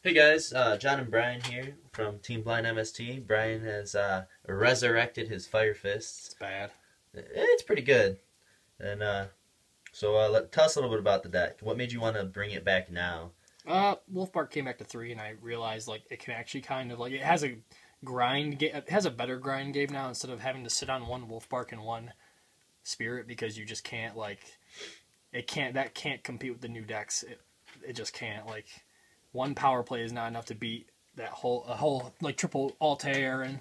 Hey guys, John and Brian here from Team Blind MST. Brian has resurrected his Fire Fists. It's bad. It's pretty good. And tell us a little bit about the deck. What made you want to bring it back now? Wolfbark came back to 3, and I realized like it can actually kind of like it has a grind. It has a better grind game now instead of having to sit on one Wolfbark and one Spirit because you just can't that can't compete with the new decks. It just can't like. One power play is not enough to beat that whole like triple Altair and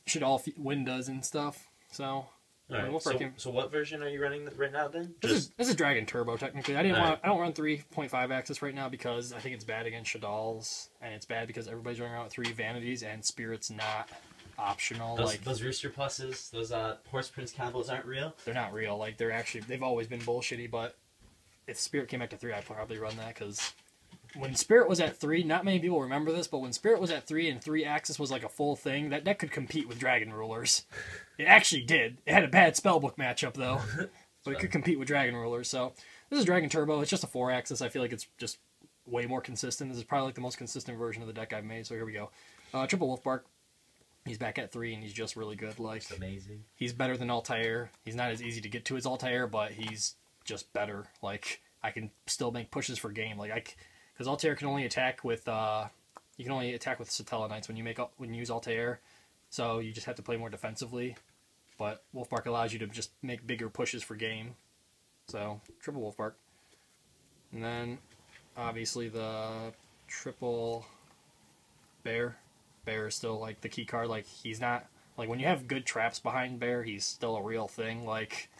shit all windows and stuff. So, so what version are you running right now then? This is Dragon Turbo technically. I don't run 3.5 axis right now because I think it's bad against Shadal's, and it's bad because everybody's running around with 3 vanities and Spirit's not optional. Those Rooster Pluses, those Horse Prince combos aren't real. They're not real. Like they've always been bullshitty. But if Spirit came back to 3, I'd probably run that because. When Spirit was at 3, not many people remember this, but when Spirit was at 3 and 3 axis was like a full thing, that deck could compete with Dragon Rulers. It actually did. It had a bad spellbook matchup though, but it could compete with Dragon Rulers. So this is Dragon Turbo. It's just a 4 axis. I feel like it's just way more consistent. This is probably like the most consistent version of the deck I've made. So here we go. Triple Wolfbark. He's back at 3 and he's just really good. Like it's amazing. He's better than Altair. He's not as easy to get to as Altair, but he's just better. Like I can still make pushes for game. Because Altair can only attack with you can only attack with Satella Knights when you use Altair, so you just have to play more defensively. But Wolfbark allows you to just make bigger pushes for game. So triple Wolfbark, and then obviously the triple Bear. Bear is still like the key card. Like he's not like when you have good traps behind Bear, he's still a real thing. Like.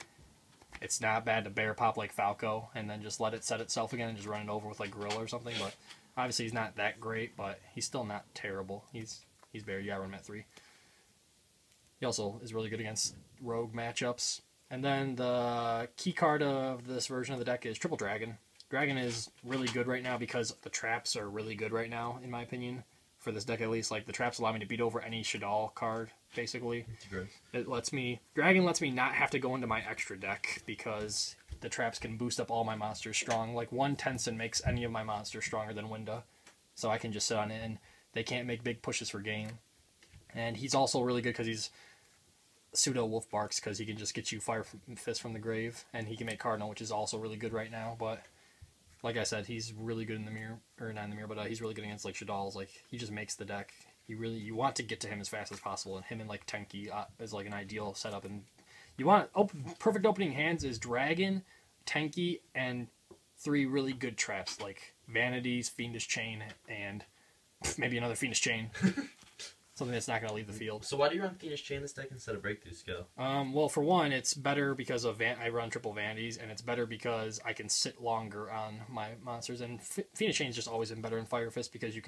It's not bad to bear pop like Falco and then just let it set itself again and just run it over with like Gorilla or something. But obviously he's not that great, but he's still not terrible. He's bear. You gotta run him at 3. He also is really good against rogue matchups. And then the key card of this version of the deck is Triple Dragon. Dragon is really good right now because the traps are really good right now, in my opinion. For this deck at least, like the traps allow me to beat over any Shadal card, basically. Dragon lets me not have to go into my extra deck because the traps can boost up all my monsters strong. Like one Tensen makes any of my monsters stronger than Winda, so I can just sit on it and they can't make big pushes for game. And he's also really good because he's pseudo Wolfbarks because he can just get you Fire Fist from the grave, and he can make Cardinal, which is also really good right now, but. Like I said, he's really good in the mirror, or not in the mirror, but he's really good against like Shadal's. Like he just makes the deck. You want to get to him as fast as possible, and him and like Tenki is like an ideal setup. And you want perfect opening hands is Dragon, Tenki, and 3 really good traps like Vanities, Fiendish Chain, and maybe another Fiendish Chain. Something that's not going to leave the field. So why do you run Fiendish Chain this deck instead of Breakthrough Skill? Well, for one, it's better because of I run triple Vanities, and it's better because I can sit longer on my monsters. And Fiendish Chain's just always been better in Fire Fist because you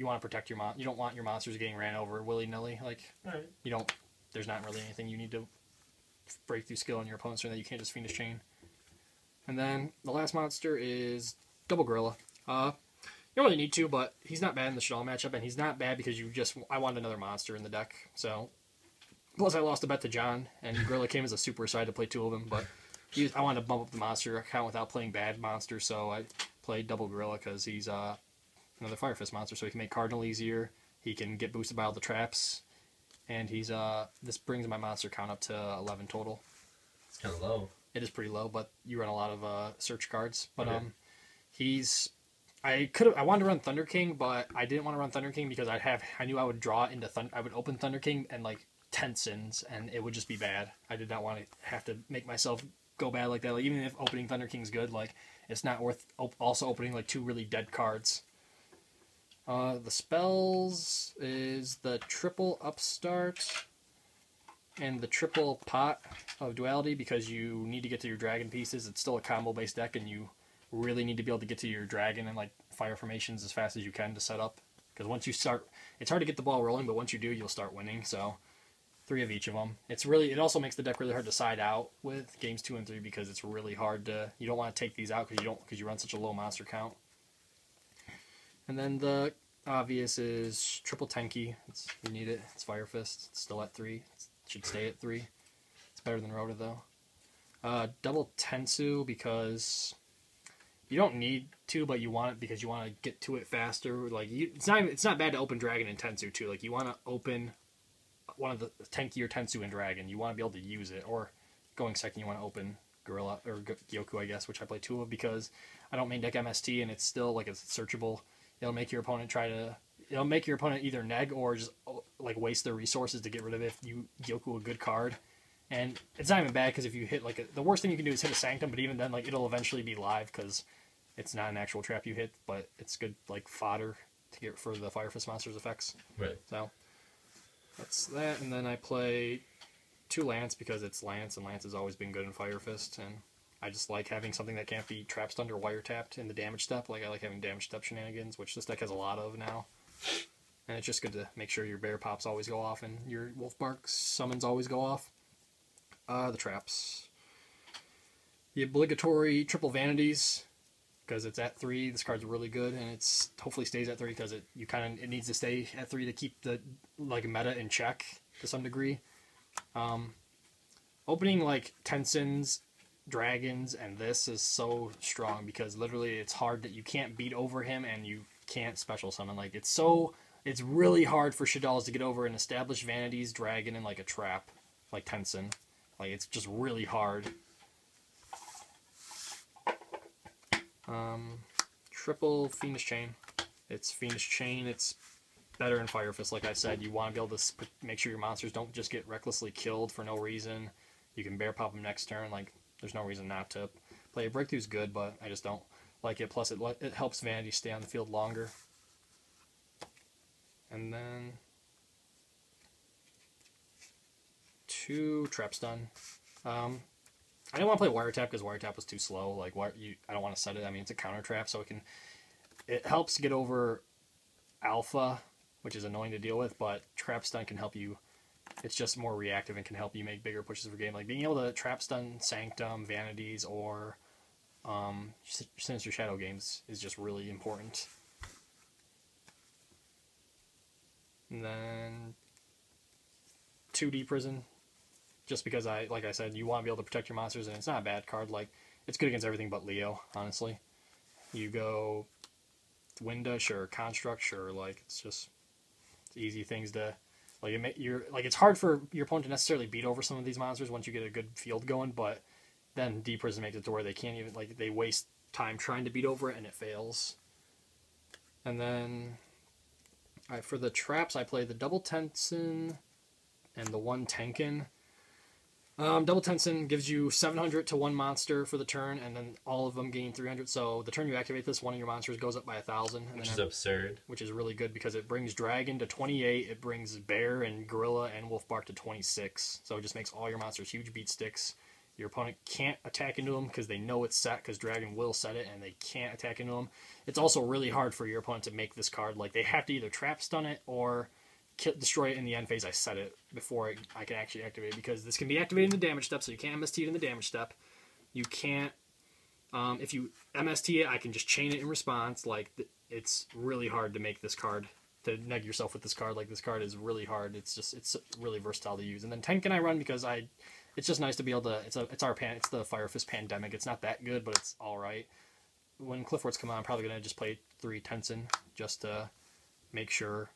want to protect your you don't want your monsters getting ran over willy nilly. Like right. There's not really anything you need to Breakthrough Skill on your opponent's turn that you can't just Fiendish Chain. And then the last monster is Double Gorilla. You don't really need to, but he's not bad in the Shadal matchup, and he's not bad because I wanted another monster in the deck. So, plus I lost a bet to John, and Gorilla came as a super, so I had to play 2 of them. But I wanted to bump up the monster count without playing bad monsters, so I played Double Gorilla because he's another Fire Fist monster, so he can make Cardinal easier. He can get boosted by all the traps, and he's this brings my monster count up to 11 total. It's kind of low. It is pretty low, but you run a lot of search cards. But I wanted to run Thunder King, but I didn't want to run Thunder King because I knew I would draw into I would open Thunder King and like Tensens, and it would just be bad. I did not want to have to make myself go bad like that. Like even if opening Thunder King's good, like it's not worth also opening like 2 really dead cards. The spells is the triple Upstart and the triple Pot of Duality because you need to get to your dragon pieces. It's still a combo based deck, and you really need to be able to get to your dragon and like fire formations as fast as you can to set up, because once you start, it's hard to get the ball rolling, but once you do, you'll start winning. So 3 of each of them. It also makes the deck really hard to side out with games 2 and 3 because it's really hard to. You don't want to take these out because you run such a low monster count. And then the obvious is triple Tenki. You need it. It's Fire Fist. It's still at 3. It should stay at 3. It's better than Rhoda though. Double Tensu because You don't need to, but you want it because you want to get to it faster. Like it's not bad to open Dragon and Tensu too. Like you want to open one of the Tenki or Tensu and Dragon. You want to be able to use it. Or going second, you want to open Gorilla or Gyoku, I guess, which I play 2 of because I don't main deck MST and it's still like it's searchable. It'll make your opponent either neg or just like waste their resources to get rid of it if you Gyoku a good card. And it's not even bad because if you hit like the worst thing you can do is hit a Sanctum, but even then like it'll eventually be live because it's not an actual trap you hit, but it's good like fodder to get for the Fire Fist monster's effects. Right. So that's that, and then I play 2 Lance because it's Lance, and Lance has always been good in Fire Fist, and I just like having something that can't be trap stunned or wiretapped in the damage step. Like I like having damage step shenanigans, which this deck has a lot of now. And it's just good to make sure your bear pops always go off and your Wolfbark summons always go off. The traps. The obligatory triple vanities, because it's at 3. This card's really good, and it's hopefully stays at 3 because it needs to stay at 3 to keep the like meta in check to some degree. Opening like Tensens, Dragons, and this is so strong because literally it's hard that you can't beat over him and you can't special summon. Like it's really hard for Shaddoll's to get over an established Vanities, Dragon, and like a trap like Tensen. Like it's just really hard. Triple Fiendish Chain. It's Fiendish Chain. It's better in Fire Fist, like I said. You want to be able to make sure your monsters don't just get recklessly killed for no reason. You can bear pop them next turn. Like there's no reason not to play. Breakthrough's good, but I just don't like it. Plus, it helps Vanity stay on the field longer. And then 2 Trap Stun. I didn't want to play Wiretap because Wiretap was too slow. Like I don't want to set it. I mean, it's a counter trap, so it helps get over Alpha, which is annoying to deal with. But Trap Stun can help you. It's just more reactive and can help you make bigger pushes for game. Like being able to Trap Stun Sanctum, Vanities, or Sinister Shadow games is just really important. And then 2D Prison. Just because like I said, you want to be able to protect your monsters, and it's not a bad card. Like it's good against everything but Leo, honestly. You go Winda, sure, Construct, sure. Like it's easy things to like. It's hard for your opponent to necessarily beat over some of these monsters once you get a good field going, but then D Prison makes it to where they can't even they waste time trying to beat over it and it fails. And then for the traps, I play the double Tensen and the 1 Tenken. Double Tensen gives you 700 to 1 monster for the turn, and then all of them gain 300. So the turn you activate this, one of your monsters goes up by 1,000. Which is absurd. Which is really good because it brings Dragon to 28, it brings Bear and Gorilla and Wolfbark to 26. So it just makes all your monsters huge beat sticks. Your opponent can't attack into them because they know it's set, because Dragon will set it, and they can't attack into them. It's also really hard for your opponent to make this card. Like they have to either trap stun it or destroy it in the end phase. I set it before I can actually activate it because this can be activated in the damage step, so you can't MST it in the damage step. You can't, if you MST it, I can just chain it in response. Like it's really hard to make this card, to neg yourself with this card. Like this card is really hard. It's really versatile to use. And then Tenken I run because it's just nice to be able to. It's the Fire Fist Pandemic. It's not that good, but it's all right. When Clifford's come on, I'm probably gonna just play 3 Tensen just to make sure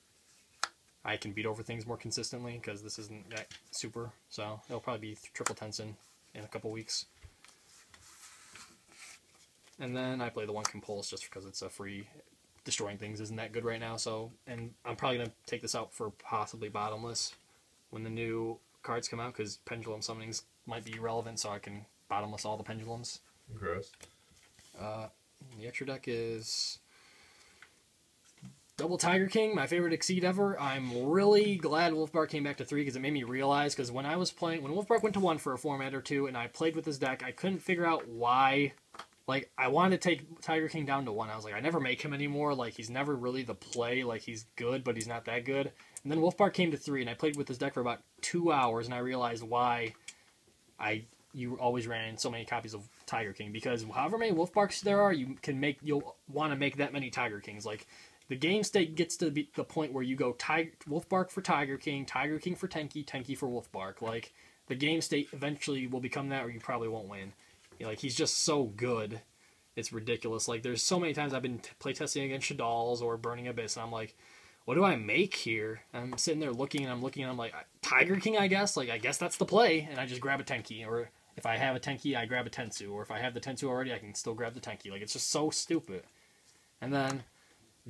I can beat over things more consistently because this isn't that super. So it'll probably be triple Tensen in a couple weeks. And then I play the 1 Compulse just because it's a free. Destroying things isn't that good right now. So, and I'm probably gonna take this out for possibly bottomless when the new cards come out because pendulum summonings might be relevant. So I can bottomless all the pendulums. Gross. The extra deck is Double Tiger King, my favorite Exceed ever. I'm really glad Wolfbark came back to 3 because it made me realize, because when Wolfbark went to 1 for a format or 2 and I played with this deck, I couldn't figure out why. Like, I wanted to take Tiger King down to 1. I was like, I never make him anymore. Like, he's never really the play. Like, he's good, but he's not that good. And then Wolfbark came to 3, and I played with this deck for about 2 hours, and I realized why you always ran in so many copies of Tiger King. Because however many Wolfbarks there are, you'll want to make that many Tiger Kings. Like, the game state gets to be the point where you go Wolfbark for Tiger King for Tenki, Tenki for Wolfbark. Like, the game state eventually will become that, or you probably won't win. Like, he's just so good. It's ridiculous. Like, there's so many times I've been playtesting against Shadal's or Burning Abyss, and I'm like, what do I make here? I'm sitting there looking, and I'm like, Tiger King, I guess? Like, I guess that's the play, and I just grab a Tenki. Or if I have a Tenki, I grab a Tensu. Or if I have the Tensu already, I can still grab the Tenki. Like, it's just so stupid. And then,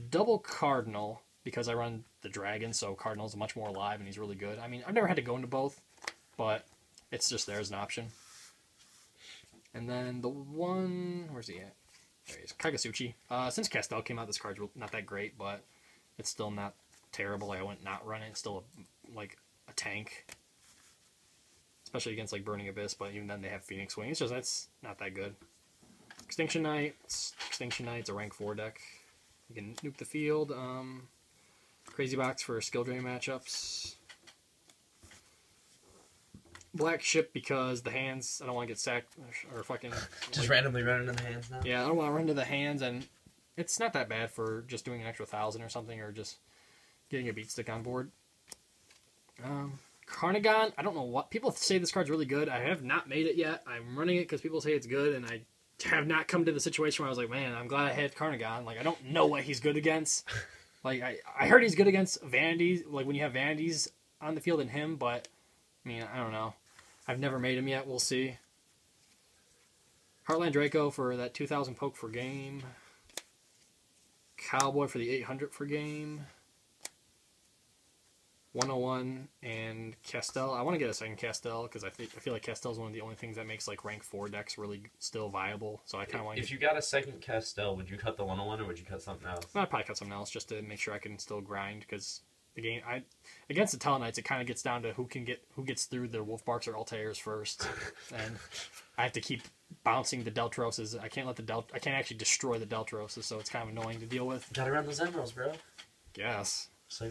double Cardinal, because I run the Dragon, so Cardinal's much more alive, and he's really good. I mean, I've never had to go into both, but it's just there as an option. And then the one... Where's he at? There he is. Kagetsuchi. Since Castel came out, this card's not that great, but it's still not terrible. I wouldn't not run it. It's still, a tank. Especially against, Burning Abyss, but even then they have Phoenix Wing. It's just, that's not that good. Extinction Knights. Extinction Knight's a rank 4 deck. You can nuke the field. Crazy Box for skill drain matchups. Blackship because the hands, I don't want to get sacked or fucking... Just randomly running in the hands now? Yeah, I don't want to run to the hands, and it's not that bad for just doing an extra 1,000 or something, or just getting a beat stick on board. Cairngorgon, I don't know what... People say this card's really good. I have not made it yet. I'm running it because people say it's good, and I have not come to the situation where I was like, man, I'm glad I had Cairngorgon. Like, I don't know what he's good against. Like, I heard he's good against Vanities, like when you have Vanities on the field and him, but, I mean, I don't know. I've never made him yet. We'll see. Heartlandracco for that 2,000 poke for game. Cowboy for the 800 for game. 101 and Castel. I want to get a second Castel because I feel like Castel is one of the only things that makes rank 4 decks really still viable. So I kind of want. If you got a second Castel, would you cut the 101 or would you cut something else? I'd probably cut something else just to make sure I can still grind because the game against the Tellarknights it kind of gets down to who gets through the Wolfbarks or Altairs first, and I have to keep bouncing the Deltroses. I can't actually destroy the Deltroses, so it's kind of annoying to deal with. Gotta run those emeralds, bro. Yes.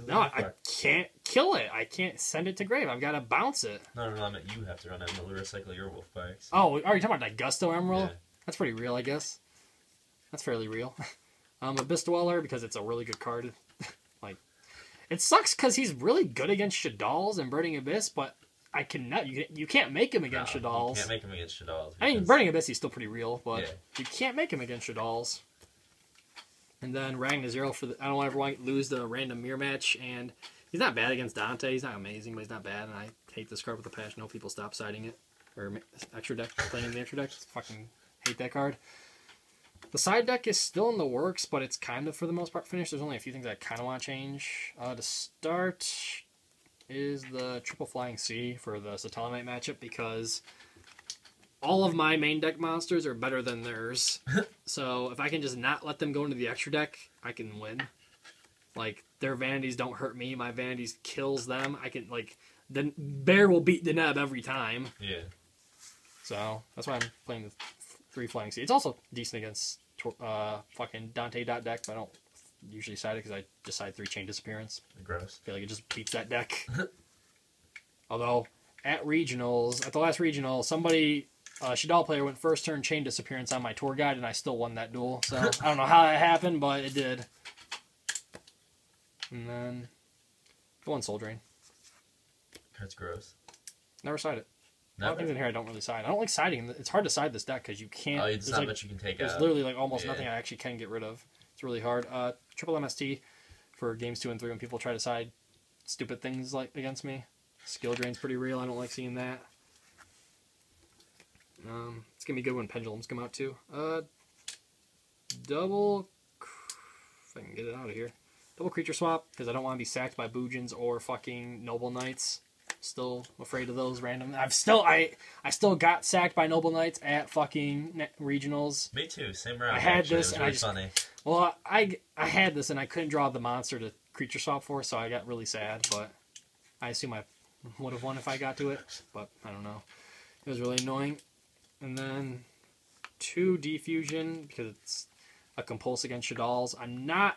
No, I can't kill it. I can't send it to grave. I've got to bounce it. No, I meant you have to run emerald to recycle your Wolfbarks. Oh, are you talking about that Gusto Emerald? Yeah. That's pretty real, I guess. That's fairly real. Abyss Dweller, because it's a really good card. It sucks because he's really good against Shadal's and Burning Abyss, but I cannot. You can't make him against Shadal's. You can't make him against Shadal's. I mean, Burning Abyss, he's still pretty real, but yeah. You can't make him against Shadal's. And then Ragnar for the... I don't ever want to lose the random mirror match, and he's not bad against Dante. He's not amazing, but he's not bad, and I hate this card with a passion. I hope people stop siding it. Or extra deck, playing in the extra deck. Fucking hate that card. The side deck is still in the works, but it's kind of, for the most part, finished. There's only a few things I kind of want to change. To start is the Triple Flying Sea for the Satellarknight matchup, because all of my main deck monsters are better than theirs. So if I can just not let them go into the extra deck, I can win. Their Vanities don't hurt me. My Vanities kills them. I can, the bear will beat the Neb every time. Yeah. So that's why I'm playing the 3 Flying Sea. It's also decent against fucking Dante deck, but I don't usually side it because I just side 3 Chain Disappearance. Gross. I feel like it just beats that deck. Although, at regionals, at the last regional, somebody, Shadal player went first turn Chain Disappearance on my tour guide, and I still won that duel. So, I don't know how that happened, but it did. And then, the one Soul Drain. That's gross. Never side it. A Never? lot of things in here I don't really side. I don't like siding. It's hard to side this deck because you can't. Oh, it's not much you can take there's out. There's literally almost nothing I actually can get rid of. It's really hard. Triple MST for games 2 and 3 when people try to side stupid things against me. Skill drain's pretty real. I don't like seeing that. It's gonna be good when pendulums come out too. Double. If I can get it out of here. Double creature swap because I don't want to be sacked by Bujins or fucking Noble Knights. Still afraid of those random. I still got sacked by Noble Knights at fucking regionals. Me too. Same round. I had actually. this, it was and really funny. Well, I had this, and I couldn't draw the monster to creature swap for, so I got really sad. But I assume I would have won if I got to it. But I don't know. It was really annoying. And then 2 Defusion because it's a compulse against Shadal's. I'm not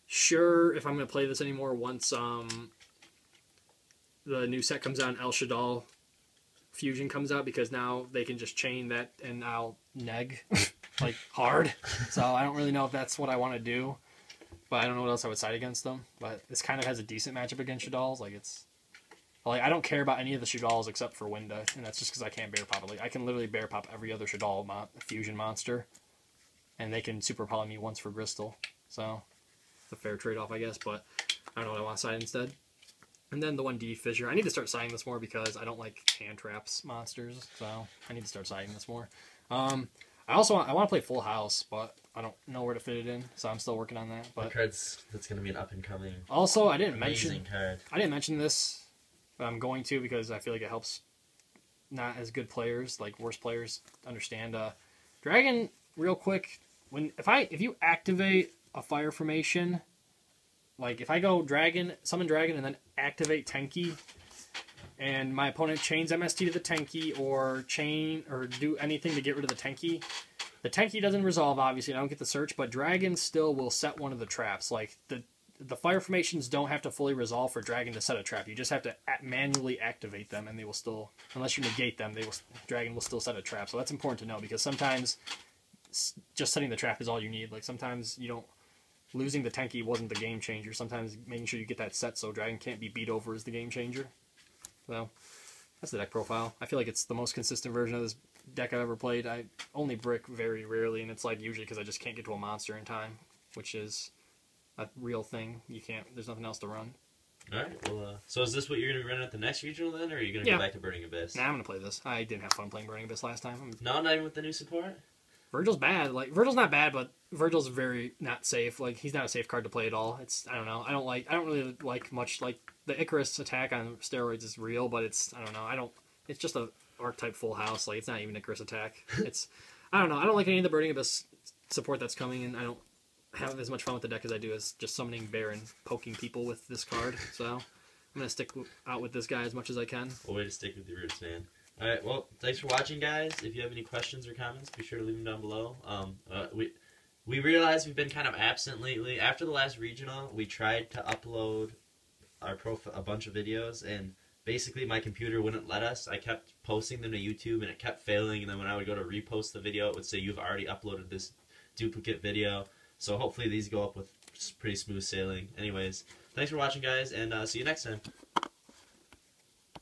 sure if I'm going to play this anymore once the new set comes out and El Shadal Fusion comes out, because now they can just chain that and I'll neg hard. So I don't really know if that's what I want to do, but I don't know what else I would side against them. But this kind of has a decent matchup against Shadal's. I don't care about any of the Shadal's except for Winda, and that's just because I can't bear pop it. I can literally bear pop every other Shadal fusion monster. and they can super poly me once for Bristol. So it's a fair trade-off, I guess, but I don't know what I want to side instead. And then the 1D Fissure. I need to start siding this more because I don't like hand traps monsters, so I need to start siding this more. I want to play Full House, but I don't know where to fit it in, so I'm still working on that. But that's going to be an up and coming. Also, I didn't amazing card. I didn't mention this, but I'm going to because I feel like it helps not as good players, like worse players, understand. Dragon, real quick, if you activate a fire formation, like if I go summon Dragon, and then activate Tenki, and my opponent chains MST to the Tenki, or do anything to get rid of the Tenki doesn't resolve, obviously, I don't get the search, but Dragon still will set one of the traps. Like, the fire formations don't have to fully resolve for Dragon to set a trap. You just have to manually activate them, and they will still, unless you negate them, Dragon will still set a trap. So that's important to know, because sometimes just setting the trap is all you need. Like, sometimes losing the Tenki wasn't the game changer. Sometimes making sure you get that set so Dragon can't be beat over is the game changer. So, that's the deck profile. I feel like it's the most consistent version of this deck I've ever played. I only brick very rarely, and it's like usually because I just can't get to a monster in time, which is a real thing. There's nothing else to run. Alright, well, so is this what you're going to run at the next regional then, or are you going to go back to Burning Abyss? Nah, I'm going to play this. I didn't have fun playing Burning Abyss last time. No, not even with the new support? Virgil's bad. Like, Virgil's not bad, but Virgil's very not safe. Like, he's not a safe card to play at all. I don't know. I don't really like much, like, the Icarus attack on steroids is real, but I don't know. It's just a archetype Full House. Like, it's not even Icarus attack. I don't know. I don't like any of the Burning Abyss support that's coming, and I don't have as much fun with the deck as I do as just summoning Bear and poking people with this card. So I'm going to stick out with this guy as much as I can. Well, way to stick with your roots, man. Alright, well, thanks for watching, guys. If you have any questions or comments, be sure to leave them down below. We realized we've been kind of absent lately. After the last regional, we tried to upload a bunch of videos, and basically my computer wouldn't let us. I kept posting them to YouTube, and it kept failing, and then when I would go to repost the video, it would say, you've already uploaded this duplicate video. So hopefully these go up with pretty smooth sailing. Anyways, thanks for watching, guys, and see you next time.